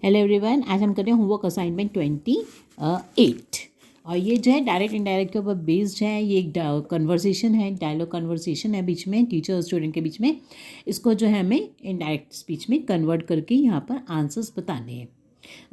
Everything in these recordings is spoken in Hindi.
हेलो एवरीवन, आज हम कर रहे हैं होमवर्क असाइनमेंट 28 और ये जो है डायरेक्ट इनडायरेक्ट के ऊपर बेस्ड है। ये एक कन्वर्सेशन है, डायलॉग कन्वर्सेशन है बीच में टीचर और स्टूडेंट के बीच में। इसको जो है हमें इनडायरेक्ट स्पीच में कन्वर्ट करके यहाँ पर आंसर्स बताने हैं।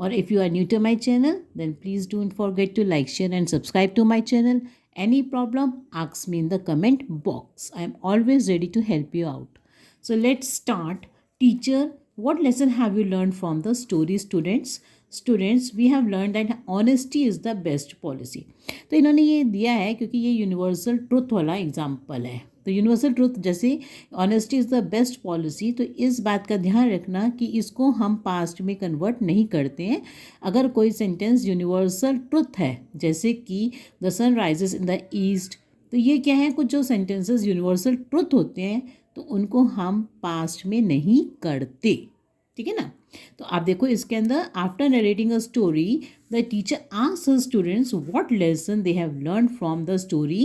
और if you are new to my channel then please don't forget to like share and subscribe to my channel. Any problem, ask me in the comment box. I am always ready to help you out. So let's start. Teacher, what lesson have you learned from the story, students? Students, we have learned that honesty is the best policy. तो इन्होंने ये दिया है क्योंकि ये यूनिवर्सल ट्रुथ वाला एग्जाम्पल है. तो यूनिवर्सल ट्रुथ जैसे honesty is the best policy, तो इस बात का ध्यान रखना कि इसको हम पास्ट में कन्वर्ट नहीं करते हैं. अगर कोई सेंटेंस यूनिवर्सल ट्रुथ है जैसे कि the sun rises in the east, तो ये क्या है, कुछ जो सेंटेंसेस यूनिवर्सल ट्रुथ होते हैं तो उनको हम पास्ट में नहीं करते. ठीक है ना. तो आप देखो इसके अंदर after narrating a story the teacher asks her students what lesson they have learn from the story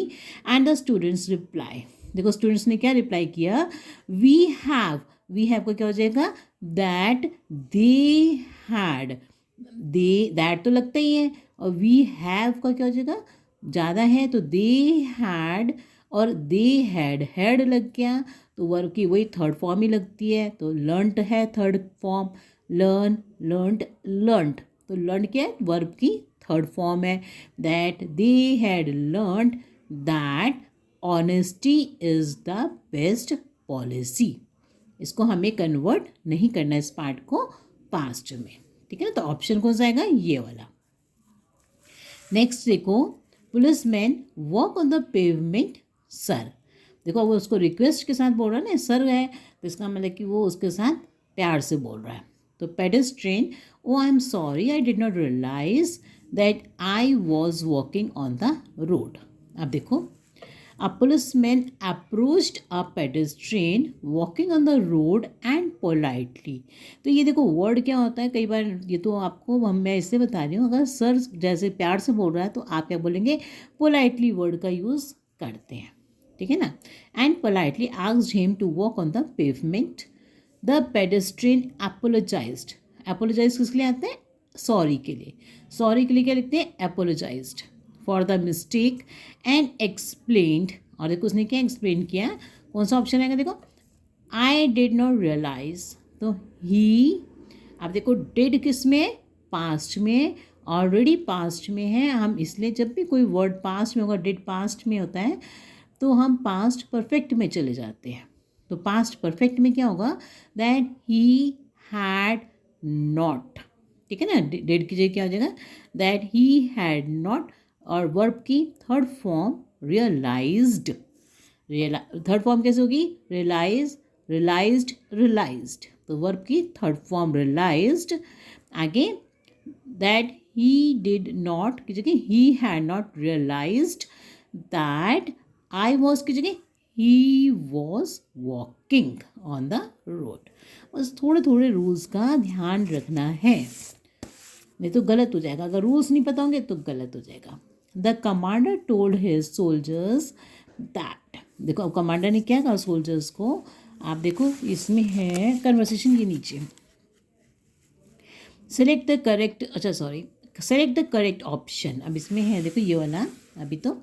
and the students reply. देखो स्टूडेंट्स ने क्या रिप्लाई किया, वी हैव का क्या हो जाएगा, दैट दे हैड. दैट तो लगता ही है और वी हैव का क्या हो जाएगा, ज़्यादा है तो दे हैड और दे हैड लग गया तो वर्ब की वही थर्ड फॉर्म ही लगती है. तो लर्नड है थर्ड फॉर्म, लर्नड तो लर्न क्या है, वर्ब की थर्ड फॉर्म है. That they had learned that honesty is the best policy. इसको हमें कन्वर्ट नहीं करना इस पार्ट को पास्ट में. ठीक है ना. तो ऑप्शन कौन सा आएगा, ये वाला. नेक्स्ट देखो, policeman walk on the pavement sir. देखो वो उसको रिक्वेस्ट के साथ बोल रहा है ना, सर है तो इसका मतलब कि वो उसके साथ प्यार से बोल रहा है. तो pedestrian, oh I am sorry I did not realise that I was walking on the road. अब देखो, a policeman approached a pedestrian walking on the road and politely. तो ये देखो वर्ड क्या होता है, कई बार ये तो आपको मैं इससे बता रही हूँ, अगर सर जैसे प्यार से बोल रहा है तो आप क्या बोलेंगे, पोलाइटली वर्ड का यूज़ करते हैं. ठीक है ना. And politely asked him to walk on the pavement. The pedestrian apologised. Apologise किसके लिए आते हैं, सॉरी के लिए. सॉरी के लिए क्या लिखते हैं, apologised for the mistake and explained. और देखो उसने क्या एक्सप्लेन किया, कौन सा ऑप्शन आएगा, देखो आई डिड नॉट रियलाइज. तो ही, अब देखो डिड किस में, पास्ट में, ऑलरेडी पास्ट में है हम, इसलिए जब भी कोई वर्ड पास्ट में होगा, डिड पास्ट में होता है तो हम पास्ट परफेक्ट में चले जाते हैं. तो पास्ट परफेक्ट में क्या होगा, दैट ही हैड नॉट. ठीक है ना. डिड की जगह क्या हो जाएगा, दैट ही हैड नॉट. और वर्ब की third form realised. Third form कैसे होगी, रियलाइज्ड. तो वर्ब की थर्ड फॉर्म रियलाइज्ड. आगे दैट ही डिड नॉट की जगह he had not realised that I was की जगह he was walking on the road. बस थोड़े थोड़े रूल्स का ध्यान रखना है, नहीं तो गलत हो जाएगा. अगर रूल्स नहीं पता होंगे तो गलत हो जाएगा. The commander told his soldiers that. देखो अब कमांडर ने क्या कहा सोल्जर्स को, आप देखो इसमें है कन्वर्सेशन के नीचे. Select the correct option. अब इसमें है देखो ये वाला, अभी तो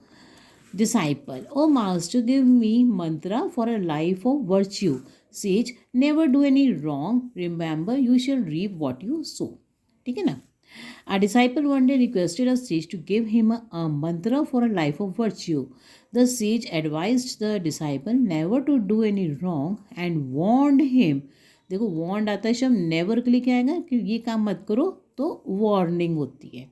disciple. Oh master give me mantra for a life of virtue. Sage never do any wrong, remember you shall reap what you sow. ठीक है ना. A disciple one day requested a sage to give him a mantra for a life of virtue. The sage advised the disciple never to do any wrong and warned him. देखो warned आता है शब्द, never के लिए क्या आएगा, कि ये काम मत करो तो warning होती है.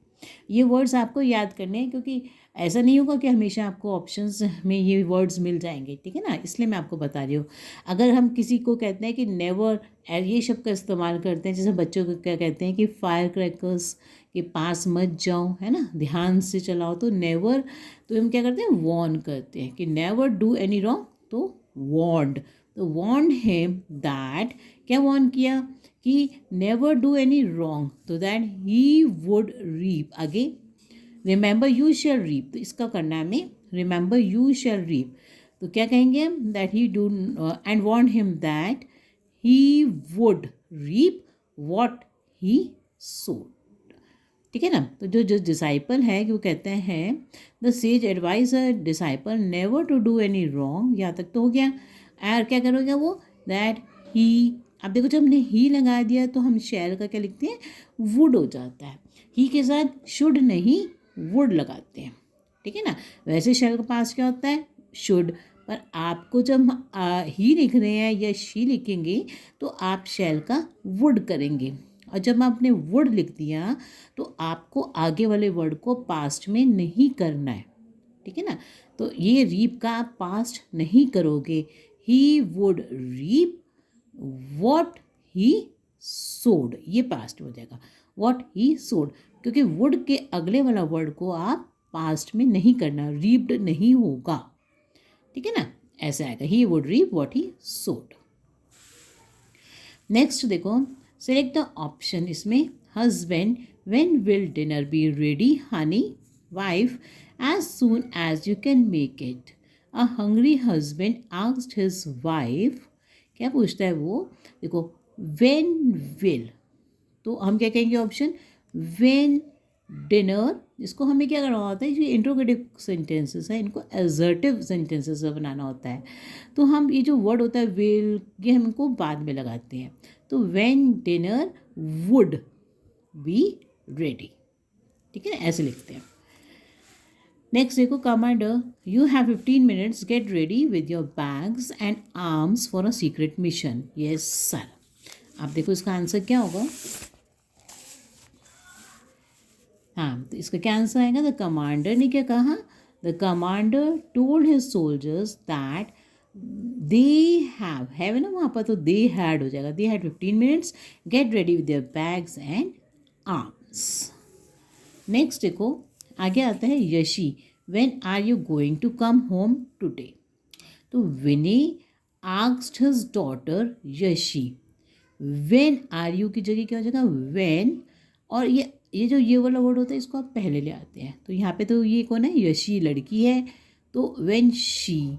ये वर्ड्स आपको याद करने हैं क्योंकि ऐसा नहीं होगा कि हमेशा आपको ऑप्शंस में ये वर्ड्स मिल जाएंगे. ठीक है ना. इसलिए मैं आपको बता रही हूँ. अगर हम किसी को कहते हैं कि नेवर, ये शब्द का इस्तेमाल करते हैं, जैसे बच्चों को क्या कहते हैं कि फायर क्रैकर्स के पास मत जाओ, है ना, ध्यान से चलाओ, तो नेवर, तो हम क्या करते हैं, वॉर्न करते हैं कि नेवर डू एनी रॉन्ग, तो वॉर्नड. तो वॉर्न हिम दैट, क्या वॉर्न किया कि नेवर डू एनी रॉन्ग, तो दैट ही वुड रीप. आगे रिमेंबर यू शैल रीप, तो इसका करना है हमें, रिमेंबर यू शैल रीप. तो क्या कहेंगे हम, that he do and warn him that he would reap what he sowed. ठीक है ना। तो जो जो डिसाइपल है कि वो कहते हैं the sage advise a disciple never to do any wrong, यहाँ तक तो हो गया। और क्या करोगे वो दैट ही, अब देखो जब हमने ही लगा दिया तो हम शैल का क्या लिखते हैं, वुड हो जाता है। ही के साथ शुड नहीं वुड लगाते हैं। ठीक है ना। वैसे शैल का पास क्या होता है, शुड, पर आपको जब ही लिख रहे हैं या शी लिखेंगे तो आप शैल का वुड करेंगे। और जब आपने वुड लिख दिया तो आपको आगे वाले वर्ड को पास्ट में नहीं करना है। ठीक है ना। तो ये रीप का आप पास्ट नहीं करोगे। He would reap what he sowed, ये पास्ट हो जाएगा, वॉट ही सोड, क्योंकि वुड के अगले वाला वर्ड को आप पास्ट में नहीं करना, रीप्ड नहीं होगा। ठीक है ना, ऐसा आएगा, he would reap what he sowed. Next देखो, सेलेक्ट द ऑप्शन, इसमें husband, when will dinner be ready honey, wife, as soon as you can make it, a hungry husband asked his wife, क्या पूछता है वो, देखो व्हेन विल, तो हम क्या कहेंगे ऑप्शन, व्हेन डिनर, इसको हमें क्या करना होता है, जो इंट्रोगेटिव सेंटेंसेस है इनको एजर्टिव सेंटेंसेस में बनाना होता है। तो हम ये जो वर्ड होता है विल, ये हम इनको बाद में लगाते हैं। तो when dinner would be ready, ठीक है ना, ऐसे लिखते हैं। नेक्स्ट देखो, commander, you have 15 minutes, get ready with your bags and arms for a secret mission. Yes sir. आप देखो इसका आंसर क्या होगा। हाँ, तो इसका क्या आंसर आएगा, द कमांडर ने क्या कहा, the commander told his soldiers that they have है ना वहाँ पर, तो दे हैड हो जाएगा, they had 15 minutes, get ready with their bags and arms. Next देखो, आगे आता है Yashi, when are you going to come home today, तो Vinny asked his daughter Yashi, when are you की जगह क्या हो जाएगा, व्हेन, और ये जो ये वाला वर्ड होता है इसको आप पहले ले आते हैं। तो यहाँ पे तो ये कौन है, यशी लड़की है, तो व्हेन शी,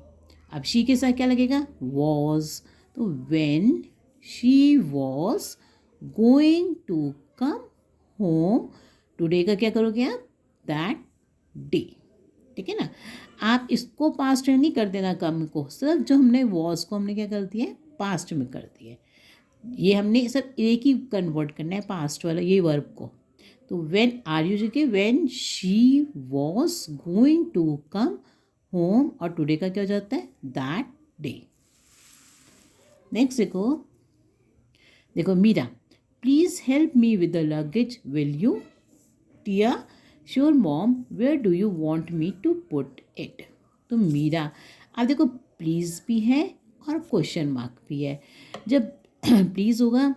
अब शी के साथ क्या लगेगा, वॉज, तो when she was going to come home today का क्या करोगे आप, दैट डे। ठीक है ना। आप इसको पास्ट में नहीं कर देना कम को, सिर्फ जो हमने वॉज को हमने क्या कर दिया है, पास्ट में कर दिया है। ये हमने सब एक ही कन्वर्ट करना है पास्ट वाला ये वर्ब को। तो व्हेन आर यू जगह when she was going to come home, और टुडे का क्या हो जाता है, दैट डे। नेक्स्ट देखो, देखो Meera, please help me with the luggage will you, Tia, sure mom, where do you want me to put it. तो मीरा, अब देखो प्लीज़ भी है और क्वेश्चन मार्क भी है। जब प्लीज़ होगा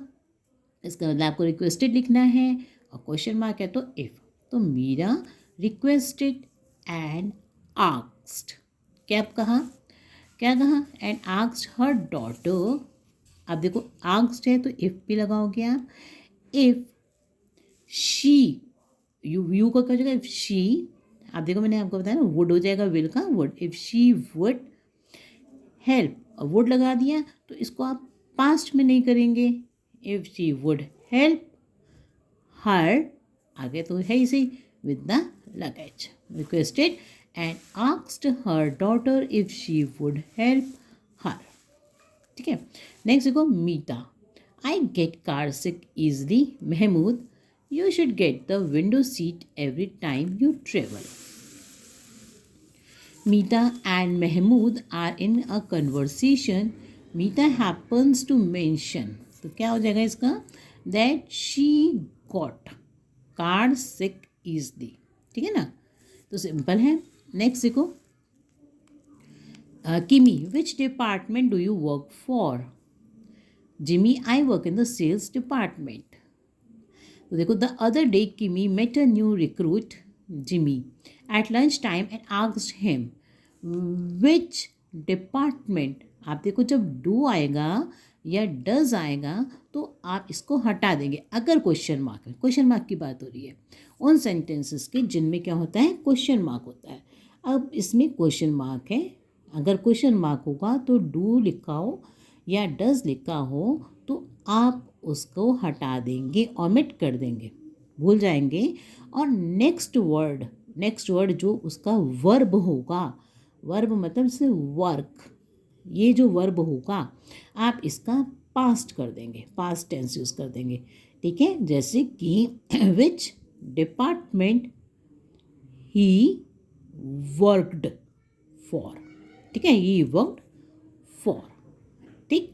इसका मतलब आपको रिक्वेस्टेड लिखना है, और क्वेश्चन मार्क है तो इफ़, तो मीरा रिक्वेस्टेड एंड आस्क्ड, क्या कहा, क्या कहा, एंड आस्क्ड हर डॉटर। अब देखो आस्क्ड है तो इफ़ भी लगाओगे आप, इफ़ शी, यू का क्या हो जाएगा, इफ़ शी, आप देखो मैंने आपको बताया ना वुड हो जाएगा, विल का would, if she would help, would लगा दिया तो इसको आप पास्ट में नहीं करेंगे, if she would help her, आगे तो है ही सही, with the luggage, requested and asked her daughter if she would help her. ठीक है। नेक्स्ट देखो, Meeta, I get car sick easily, Mahmood, you should get the window seat every time you travel. Meeta and Mahmood are in a conversation. Meeta happens to mention, तो क्या हो जाएगा इसका, that she got car sick easily। ठीक है ना, तो सिंपल है। नेक्स्ट देखो, किमी, which department do you work for? Jimmy, I work in the sales department। तो देखो, the other day Kimi met a new recruit, Jimmy, at lunch time and asked him which department। आप देखो जब डू आएगा या डज आएगा तो आप इसको हटा देंगे अगर क्वेश्चन मार्क है, क्वेश्चन मार्क की बात हो रही है उन सेंटेंसेस के जिनमें क्या होता है, क्वेश्चन मार्क होता है। अब इसमें क्वेश्चन मार्क है, अगर क्वेश्चन मार्क होगा तो डू लिखा हो या डज लिखा हो तो आप उसको हटा देंगे, ओमिट कर देंगे, भूल जाएंगे। और नेक्स्ट वर्ड जो उसका वर्ब होगा, वर्ब मतलब से वर्क, ये जो वर्ब होगा आप इसका पास्ट कर देंगे, पास्ट टेंस यूज़ कर देंगे। ठीक है, जैसे कि which department he worked for. ठीक है, ही वर्कड फॉर। ठीक,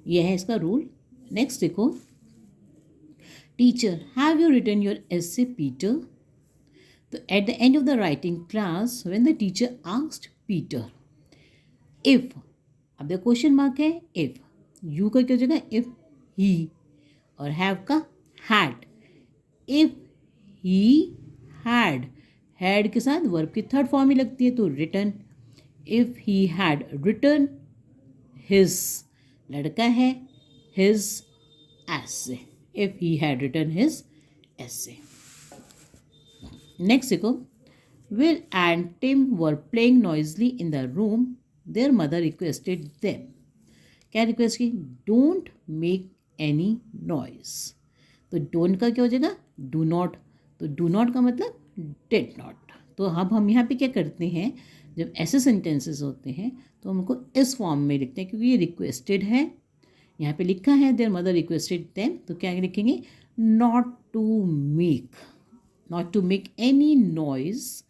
यह है इसका रूल। नेक्स्ट देखो, teacher have you written your essay Peter. तो at the end of the writing class when the teacher asked Peter if, अब देखो क्वेश्चन मार्क है, इफ, यू का क्या हो जाएगा, इफ ही, और हैव का हैड। इफ ही हैड के साथ वर्ब की थर्ड फॉर्म ही लगती है, तो written. If he had written his, लड़का है, his essay, if he had written his essay. Next देखो, Will and Tim were playing noisily in the room. Their mother requested them. क्या रिक्वेस्ट की, डोंट मेक एनी नॉइज। तो डोंट का क्या हो जाएगा, डू नॉट। तो डू नॉट का मतलब डिड नॉट। तो अब हम यहाँ पे क्या करते हैं, जब ऐसे सेंटेंसेस होते हैं तो हम उनको इस फॉर्म में लिखते हैं, क्योंकि ये रिक्वेस्टेड है। यहाँ पे लिखा है देयर मदर रिक्वेस्टेड देम, तो क्या लिखेंगे, not to make any noise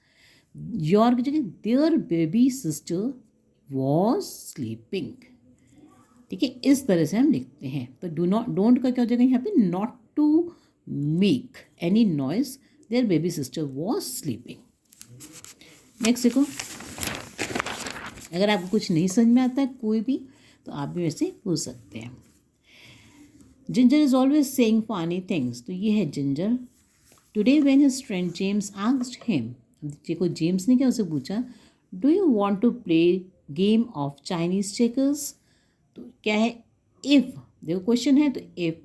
your की जगह their baby sister was sleeping. ठीक है, इस तरह से हम लिखते हैं। तो डोंट का क्या हो जाएगा यहाँ पे, not to make any noise their baby sister was sleeping. Next देखो, अगर आपको कुछ नहीं समझ में आता है कोई भी, तो आप भी वैसे पूछ सकते हैं। Ginger is always saying funny things. तो ये है Ginger. Today when his friend James asked him, देखो जेम्स ने क्या उसे पूछा, do you want to play game of Chinese checkers. तो क्या है, इफ़, देखो क्वेश्चन है तो इफ़,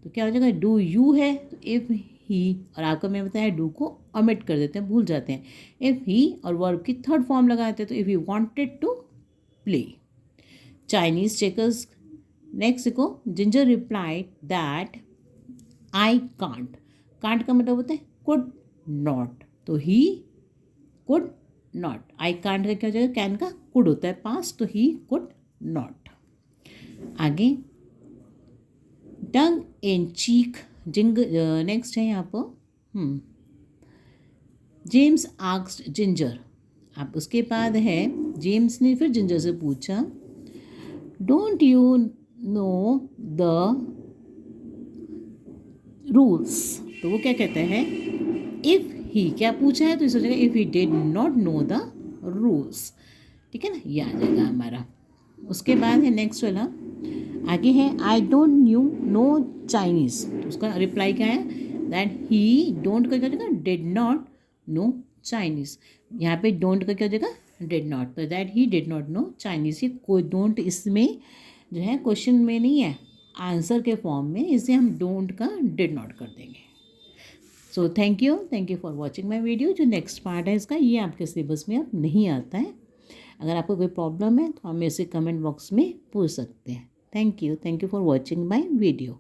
तो क्या हो जाएगा, डू यू है, तो इफ़ ही, और आपका मैं बताया डू को ओमिट कर देते हैं, भूल जाते हैं। इफ़ ही और वर्ब की थर्ड फॉर्म लगाते हैं, तो if you wanted to play Chinese checkers. Next देखो, Ginger replied that I can't. Can't का मतलब होता है कुड नॉट, तो he could not. I can't का क्या हो जाएगा, कैन का कुड होता है पास्ट, तो ही कुड नॉट। आगे टंग इन चीक, नेक्स्ट है यहाँ पर जेम्स आस्क्ड जिंजर। अब उसके बाद है जेम्स ने फिर जिंजर से पूछा, don't you know the rules. तो वो क्या कहते हैं, इफ़ ही क्या पूछा है, तो इस वजह if he did not know the rules. ठीक है ना, ये आ जाएगा हमारा। उसके बाद है नेक्स्ट वाला, आगे है आई डोंट नो चाइनीज़। तो उसका रिप्लाई क्या है, दैट ही डोंट का क्या हो जाएगा, डिड नॉट नो चाइनीज़। यहाँ पे डोंट का क्या हो जाएगा, डिड नॉट, तो that he did not know Chinese. ये कोई डोंट इसमें जो है क्वेश्चन में नहीं है, आंसर के फॉर्म में, इससे हम डोंट का डिड नॉट कर देंगे। So thank you for watching my video. जो नेक्स्ट पार्ट है इसका, ये आपके सिलेबस में अब नहीं आता है। अगर आपको कोई प्रॉब्लम है तो हम इसे कमेंट बॉक्स में पूछ सकते हैं। Thank you for watching my video.